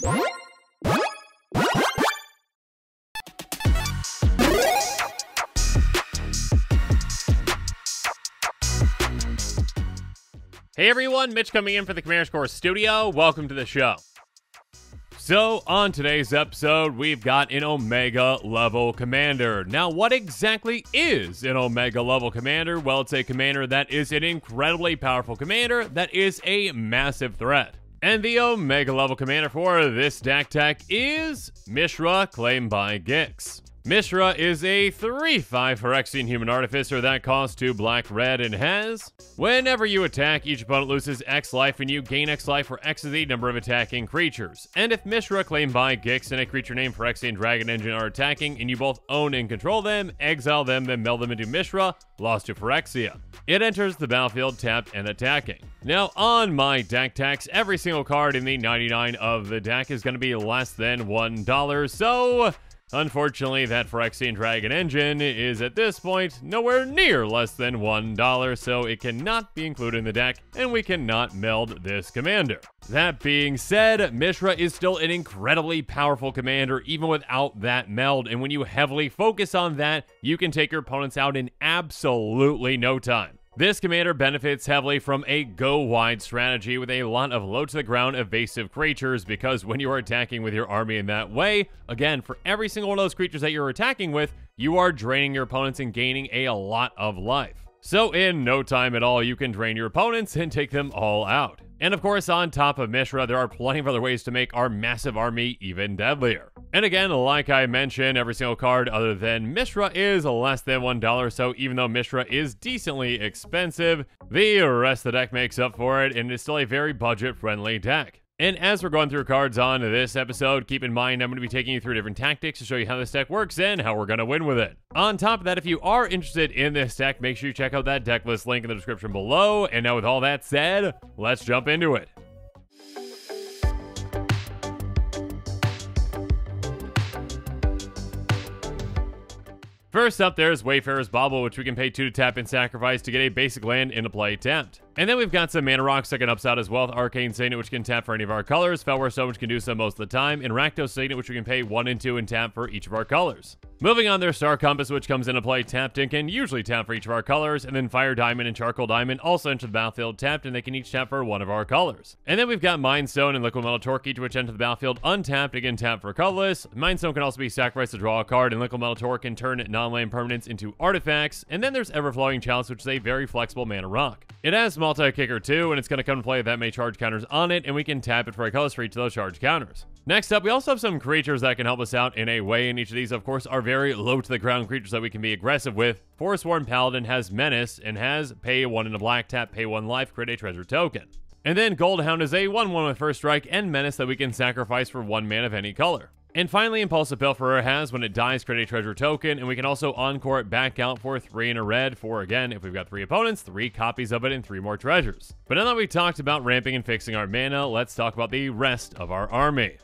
Hey everyone, Mitch coming in for the Commander Score Studio. Welcome to the show. So, on today's episode, we've got an Omega level commander. Now, what exactly is an Omega level commander? Well, it's a commander that is an incredibly powerful commander that is a massive threat. And the Omega level commander for this deck tech is Mishra, claimed by Gix. Mishra is a 3/5 Phyrexian Human Artificer that costs 2 black-red and has: whenever you attack, each opponent loses X life and you gain X life for X is the number of attacking creatures. And if Mishra, claimed by Gix, and a creature named Phyrexian Dragon Engine are attacking and you both own and control them, exile them, then meld them into Mishra, lost to Phyrexia. It enters the battlefield tapped and attacking. Now, on my deck techs, every single card in the 99 of the deck is going to be less than $1, so unfortunately, that Phyrexian Dragon Engine is at this point nowhere near less than $1, so it cannot be included in the deck, and we cannot meld this commander. That being said, Mishra is still an incredibly powerful commander even without that meld, and when you heavily focus on that, you can take your opponents out in absolutely no time. This commander benefits heavily from a go-wide strategy with a lot of low-to-the-ground evasive creatures, because when you are attacking with your army in that way, again, for every single one of those creatures that you're attacking with, you are draining your opponents and gaining a lot of life. So in no time at all, you can drain your opponents and take them all out. And of course, on top of Mishra, there are plenty of other ways to make our massive army even deadlier. And again, like I mentioned, every single card other than Mishra is less than $1, so even though Mishra is decently expensive, the rest of the deck makes up for it, and it's still a very budget-friendly deck. And as we're going through cards on this episode, keep in mind I'm going to be taking you through different tactics to show you how this deck works and how we're going to win with it. On top of that, if you are interested in this deck, make sure you check out that deck list link in the description below. And now with all that said, let's jump into it. First up, there's Wayfarer's Bauble, which we can pay 2 to tap and sacrifice to get a basic land into play tapped. And then we've got some Mana Rocks that can upside as well, with Arcane Signet, which can tap for any of our colors, Fellwar Stone, which can do so most of the time, and Rakdos Signet, which we can pay 1 and 2 and tap for each of our colors. Moving on, there's Star Compass, which comes into play tapped and can usually tap for each of our colors, and then Fire Diamond and Charcoal Diamond also enter the battlefield tapped, and they can each tap for one of our colors. And then we've got Mind Stone and Liquid Metal Torque, each which enter the battlefield untapped, again tap for colorless. Mind Stone can also be sacrificed to draw a card, and Liquid Metal Torque can turn non-land permanents into artifacts. And then there's Everflowing Chalice, which is a very flexible mana rock. It has multi-kicker too, and it's going to come to play with that many charge counters on it, and we can tap it for a color for each of those charge counters. Next up, we also have some creatures that can help us out in a way, and each of these, of course, are very low-to-the-ground creatures that we can be aggressive with. Forsworn Paladin has Menace, and has pay 1 in a black, tap, pay 1 life, create a treasure token. And then Goldhound is a 1/1 with First Strike and Menace that we can sacrifice for 1 mana of any color. And finally, Impulsive Pilferer has, when it dies, create a treasure token, and we can also encore it back out for 3 in a red for, again, if we've got 3 opponents, 3 copies of it and 3 more treasures. But now that we've talked about ramping and fixing our mana, let's talk about the rest of our army.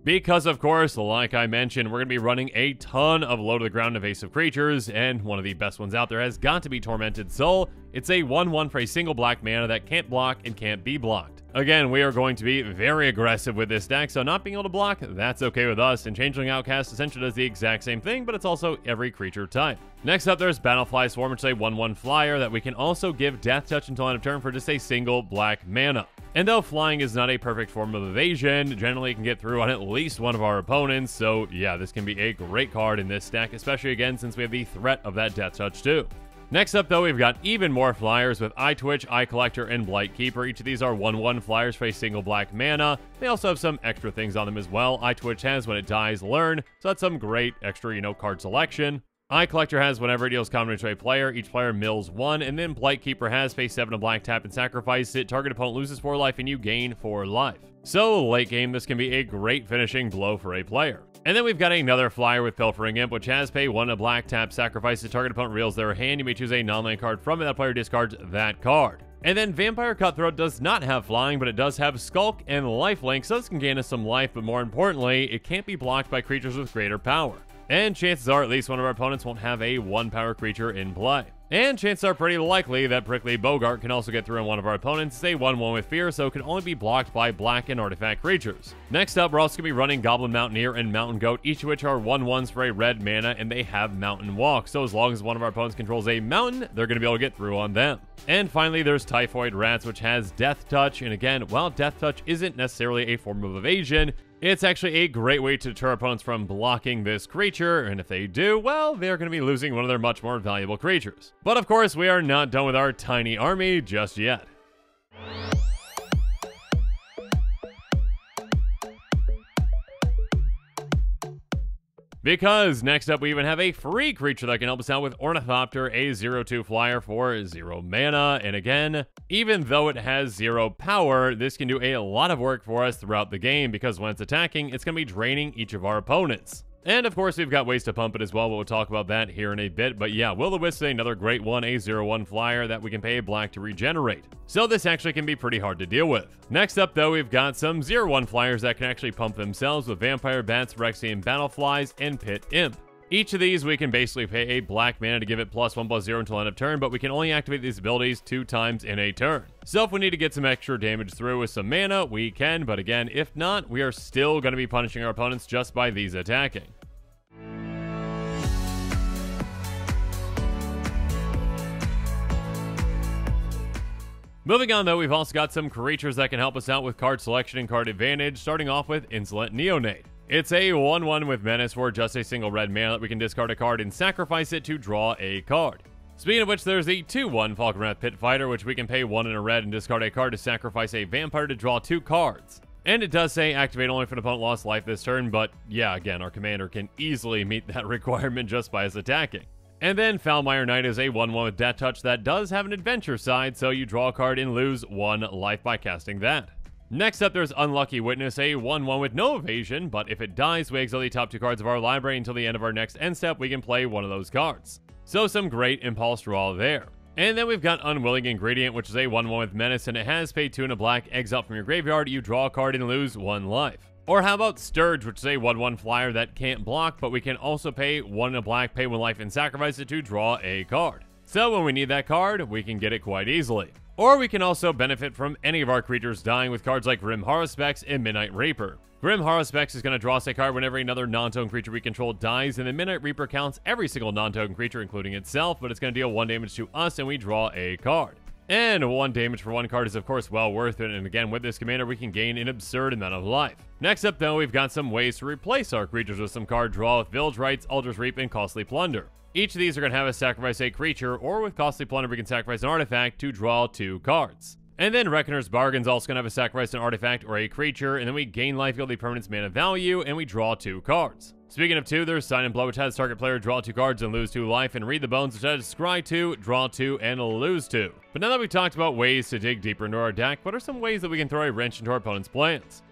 Because, of course, like I mentioned, we're going to be running a ton of low-to-the-ground evasive creatures, and one of the best ones out there has got to be Tormented Soul. It's a 1/1 for a single black mana that can't block and can't be blocked. Again, we are going to be very aggressive with this deck, so not being able to block, that's okay with us, and Changeling Outcast essentially does the exact same thing, but it's also every creature type. Next up, there's Battlefly Swarm, which is a 1/1 flyer that we can also give Death Touch until end of turn for just a single black mana. And though flying is not a perfect form of evasion, generally it can get through on at least one of our opponents, so yeah, this can be a great card in this deck, especially again since we have the threat of that Death Touch too. Next up, though, we've got even more flyers with Eye Twitch, Eye Collector, and Blight Keeper. Each of these are 1/1 flyers for a single black mana. They also have some extra things on them as well. Eye Twitch has, when it dies, Learn, so that's some great extra, card selection. Eye Collector has, whenever it deals combat to a player, each player mills 1, and then Blight Keeper has, pay 7 a black, tap and sacrifice it. Target opponent loses 4 life, and you gain 4 life. So, late game, this can be a great finishing blow for a player. And then we've got another flyer with Pilfering Imp, which has pay 1 a black, tap, sacrifice it. Target opponent reveals their hand. You may choose a non-land card from it. That player discards that card. And then Vampire Cutthroat does not have flying, but it does have Skulk and Lifelink, so this can gain us some life, but more importantly, it can't be blocked by creatures with greater power. And chances are at least one of our opponents won't have a 1-power creature in play. And chances are pretty likely that Prickly Bogart can also get through on one of our opponents. It's a 1/1 with Fear, so it can only be blocked by black and artifact creatures. Next up, we're also going to be running Goblin Mountaineer and Mountain Goat, each of which are 1/1s for a red mana, and they have Mountain Walk. So as long as one of our opponents controls a mountain, they're going to be able to get through on them. And finally, there's Typhoid Rats, which has Death Touch. And again, while Death Touch isn't necessarily a form of evasion, it's actually a great way to deter opponents from blocking this creature, and if they do, well, they're going to be losing one of their much more valuable creatures. But of course, we are not done with our tiny army just yet. Because next up we even have a free creature that can help us out with Ornithopter, a 0/2 flyer for 0 mana. And again, even though it has 0 power, this can do a lot of work for us throughout the game, because when it's attacking, it's going to be draining each of our opponents. And of course, we've got ways to pump it as well, but we'll talk about that here in a bit. But yeah, Will-O-Wisp is another great one, a 0/1 flyer that we can pay a black to regenerate. So this actually can be pretty hard to deal with. Next up, though, we've got some 0/1 flyers that can actually pump themselves with Vampire Bats, Rexian Battleflies, and Pit Imp. Each of these, we can basically pay a black mana to give it +1/+0 until end of turn, but we can only activate these abilities 2 times in a turn. So if we need to get some extra damage through with some mana, we can, but again, if not, we are still going to be punishing our opponents just by these attacking. Moving on, though, we've also got some creatures that can help us out with card selection and card advantage, starting off with Insolent Neonate. It's a 1/1 with Menace for just a single red mana that we can discard a card and sacrifice it to draw a card. Speaking of which, there's the 2/1 Falkenrath Pit Fighter, which we can pay 1 in a red and discard a card to sacrifice a vampire to draw 2 cards. And it does say activate only if an opponent lost life this turn, but yeah, again, our commander can easily meet that requirement just by us attacking. And then Foulmire Knight is a 1/1 with Death Touch that does have an adventure side, so you draw a card and lose 1 life by casting that. Next up, there's Unlucky Witness, a 1/1 with no evasion, but if it dies, we exile the top 2 cards of our library until the end of our next end step. We can play one of those cards. So some great impulse draw there. And then we've got Unwilling Ingredient, which is a 1/1 with Menace, and it has pay 2 and a black, exile from your graveyard, you draw a card and lose 1 life. Or how about Sturge, which is a 1/1 flyer that can't block, but we can also pay 1 and a black, pay 1 life, and sacrifice it to draw a card. So when we need that card, we can get it quite easily. Or we can also benefit from any of our creatures dying with cards like Grim Haruspex and Midnight Reaper. Grim Haruspex is going to draw us a card whenever another non-token creature we control dies, and the Midnight Reaper counts every single non-token creature, including itself, but it's going to deal 1 damage to us, and we draw a card. And 1 damage for 1 card is of course well worth it, and again, with this commander we can gain an absurd amount of life. Next up, though, we've got some ways to replace our creatures with some card draw with Village Rites, Alder's Reap, and Costly Plunder. Each of these are going to have us sacrifice a creature, or with Costly Plunder we can sacrifice an artifact to draw 2 cards. And then Reckoner's Bargain's also going to have us sacrifice an artifact or a creature, and then we gain life equal to the permanent's mana value, and we draw 2 cards. Speaking of 2, there's Sign and Blow, which has target player draw 2 cards and lose 2 life, and Read the Bones, which has scry 2, draw 2, and lose 2. But now that we've talked about ways to dig deeper into our deck, what are some ways that we can throw a wrench into our opponent's plans?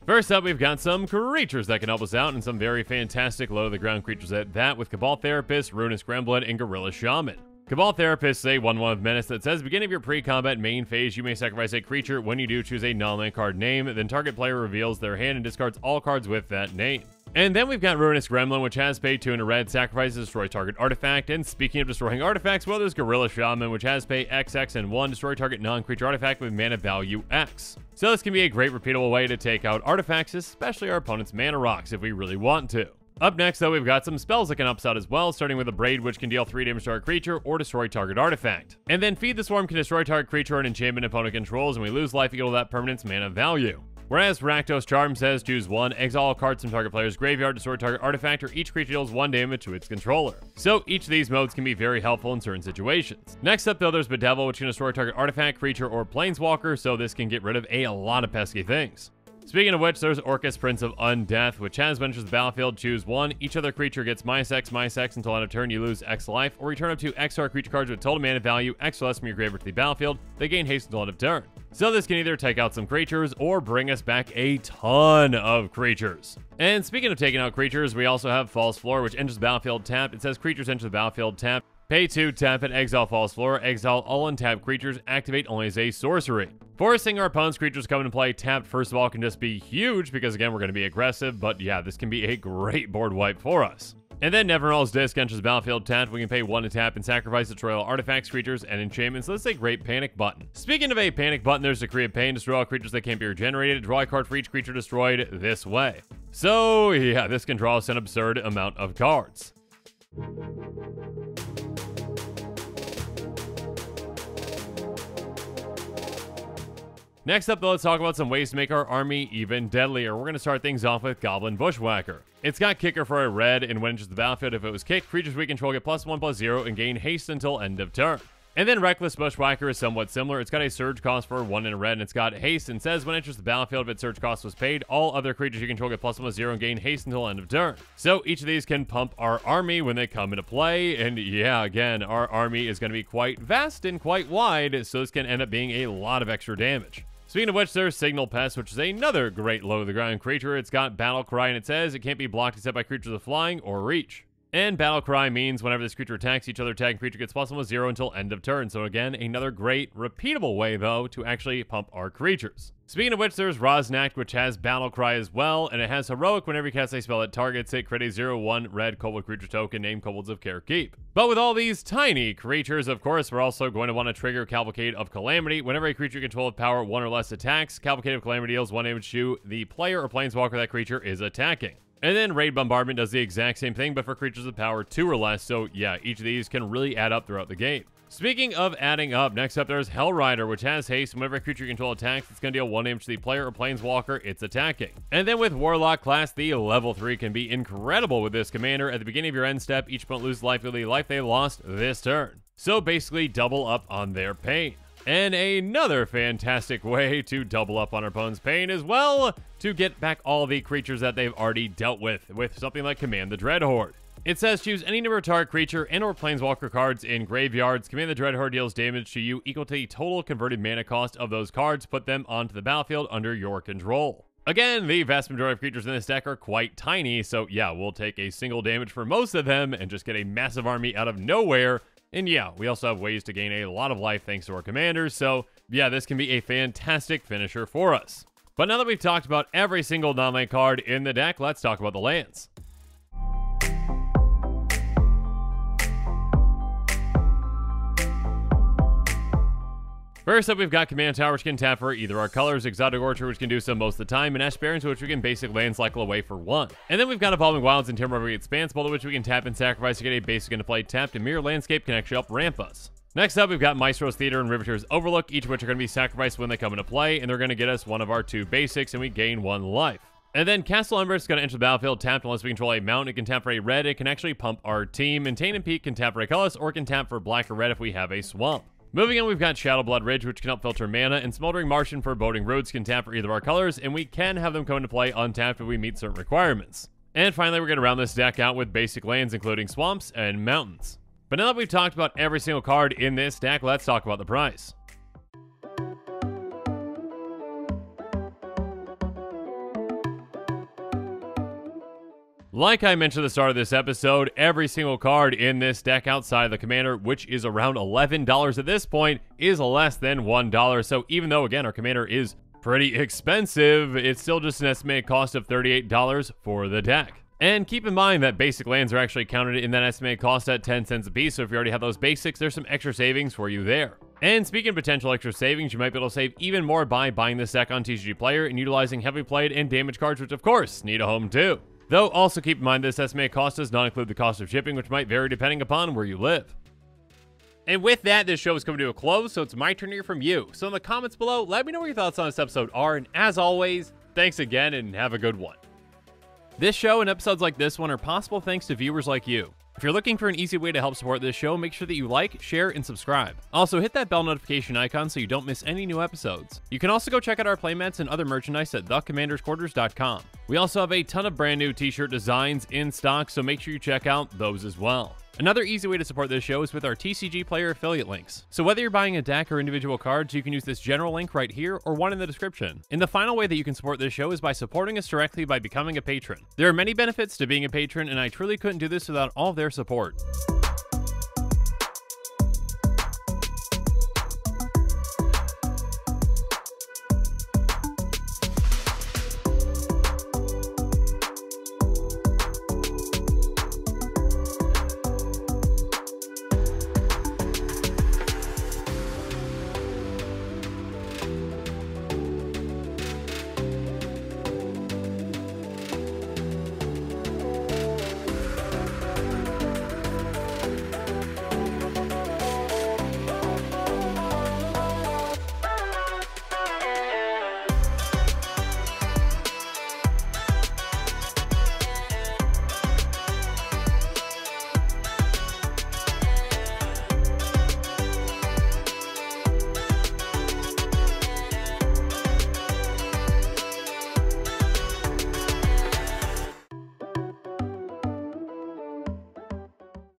First up, we've got some creatures that can help us out, and some very fantastic low-to-the-ground creatures at that, with Cabal Therapist, Ruinous Gremlin, and Gorilla Shaman. Cabal Therapist is a 1/1 with Menace that says, beginning of your pre-combat main phase, you may sacrifice a creature. When you do, choose a non-land card name, then target player reveals their hand and discards all cards with that name. And then we've got Ruinous Gremlin, which has pay 2 and a red, sacrifices, destroy target artifact. And speaking of destroying artifacts, well, there's Gorilla Shaman, which has pay XX and 1, destroy target non-creature artifact with mana value X. So this can be a great repeatable way to take out artifacts, especially our opponent's mana rocks, if we really want to. Up next, though, we've got some spells that can help us out as well, starting with a Braid, which can deal 3 damage to our creature or destroy target artifact. And then Feed the Swarm can destroy target creature or an enchantment opponent controls, and we lose life equal to that permanent's mana value. Whereas Rakdos Charm says choose 1, exile all cards from target player's graveyard, destroy target artifact, or each creature deals 1 damage to its controller. So each of these modes can be very helpful in certain situations. Next up, though, there's Bedevil, which can destroy target artifact, creature, or planeswalker, so this can get rid of a lot of pesky things. Speaking of which, there's Orcus, Prince of Undeath, which has when enters the battlefield, choose 1. Each other creature gets -X until end of turn, you lose X life, or return up to X star creature cards with total mana value X or less from your graveyard to the battlefield. They gain haste until end of turn. So this can either take out some creatures or bring us back a ton of creatures. And speaking of taking out creatures, we also have False Floor, which enters the battlefield tapped. It says creatures enter the battlefield tapped. Pay 2, tap it, exile false floor, exile all untapped creatures, activate only as a sorcery. Forcing our opponent's creatures to come into play tapped, first of all, can just be huge because, again, we're going to be aggressive, but yeah, this can be a great board wipe for us. And then Neverall's Disc enters the battlefield tapped. We can pay 1 to tap and sacrifice destroy all artifacts, creatures, and enchantments. So this is a great panic button. Speaking of a panic button, there's Decree of Pain. Destroy all creatures that can't be regenerated. Draw a card for each creature destroyed this way. So yeah, this can draw us an absurd amount of cards. Next up, though, let's talk about some ways to make our army even deadlier. We're going to start things off with Goblin Bushwhacker. It's got Kicker for a red, and when it enters the battlefield, if it was kicked, creatures we control get +1/+0 and gain haste until end of turn. And then Reckless Bushwhacker is somewhat similar. It's got a surge cost for 1 and a red, and it's got haste, and says when it enters the battlefield, if its surge cost was paid, all other creatures you control get +1/+0 and gain haste until end of turn. So each of these can pump our army when they come into play, and yeah, again, our army is going to be quite vast and quite wide, so this can end up being a lot of extra damage. Speaking of which, there's Signal Pest, which is another great low-to-the-ground creature. It's got Battle Cry, and it says it can't be blocked except by creatures with flying or reach. And Battle Cry means whenever this creature attacks, each other attacking creature gets +1/+0 until end of turn. So again, another great, repeatable way, though, to actually pump our creatures. Speaking of which, there's Rosnact, which has Battle Cry as well, and it has Heroic. Whenever you cast a spell that targets it, create a 0/1 red Kobold creature token named Kobolds of Care Keep. But with all these tiny creatures, of course, we're also going to want to trigger Cavalcade of Calamity. Whenever a creature you control with power 1 or less attacks, Cavalcade of Calamity deals 1 damage to the player or planeswalker that creature is attacking. And then Raid Bombardment does the exact same thing, but for creatures with power 2 or less, so yeah, each of these can really add up throughout the game. Speaking of adding up, next up there's Hellrider, which has haste, and whenever a creature you control attacks, it's going to deal 1 damage to the player or planeswalker it's attacking. And then with Warlock class, the level 3 can be incredible with this commander. At the beginning of your end step, each opponent loses life with the life they lost this turn. So basically double up on their pain. And another fantastic way to double up on our opponent's pain as well, to get back all the creatures that they've already dealt with something like Command the Dreadhorde. It says choose any number of target creature and or planeswalker cards in graveyards. Command the Dreadhorde deals damage to you equal to the total converted mana cost of those cards. Put them onto the battlefield under your control. Again, the vast majority of creatures in this deck are quite tiny, so yeah, we'll take a single damage for most of them and just get a massive army out of nowhere. And yeah, we also have ways to gain a lot of life thanks to our commanders, so yeah, this can be a fantastic finisher for us. But now that we've talked about every single non-land card in the deck, let's talk about the lands. First up, we've got Command Tower, which can tap for either our colors, Exotic Orchard, which can do so most of the time, and Ash Barrens, which we can basic land cycle away for 1. And then we've got Evolving Wilds and Timber Expanse, both of which we can tap and sacrifice to get a basic into play tapped, and Mirror Landscape can actually up ramp us. Next up, we've got Maestro's Theater and Riveteur's Overlook, each of which are going to be sacrificed when they come into play, and they're going to get us one of our 2 basics, and we gain 1 life. And then Castle Embers is going to enter the battlefield tapped unless we control a mountain. It can tap for a red, it can actually pump our team, and Taint and Peak can tap for a colorless, or it can tap for black or red if we have a swamp. Moving on, we've got Shadowblood Ridge, which can help filter mana, and Smoldering Martian for Boding Roots can tap for either of our colors, and we can have them come into play untapped if we meet certain requirements. And finally, we're going to round this deck out with basic lands, including swamps and mountains. But now that we've talked about every single card in this deck, let's talk about the price. Like I mentioned at the start of this episode, every single card in this deck outside of the commander, which is around $11 at this point, is less than $1. So even though, again, our commander is pretty expensive, it's still just an estimated cost of $38 for the deck. And keep in mind that basic lands are actually counted in that estimated cost at 10 cents a piece, so if you already have those basics, there's some extra savings for you there. And speaking of potential extra savings, you might be able to save even more by buying this deck on TCG Player and utilizing heavily played and damage cards, which of course need a home too. Though also keep in mind this estimated cost does not include the cost of shipping, which might vary depending upon where you live. And with that, this show is coming to a close, so it's my turn to hear from you. So in the comments below, let me know what your thoughts on this episode are, and as always, thanks again and have a good one. This show and episodes like this one are possible thanks to viewers like you. If you're looking for an easy way to help support this show, make sure that you like, share, and subscribe. Also, hit that bell notification icon so you don't miss any new episodes. You can also go check out our playmats and other merchandise at thecommandersquarters.com. We also have a ton of brand new t-shirt designs in stock, so make sure you check out those as well. Another easy way to support this show is with our TCG Player affiliate links. So whether you're buying a deck or individual cards, you can use this general link right here or one in the description. And the final way that you can support this show is by supporting us directly by becoming a patron. There are many benefits to being a patron, and I truly couldn't do this without all of their support.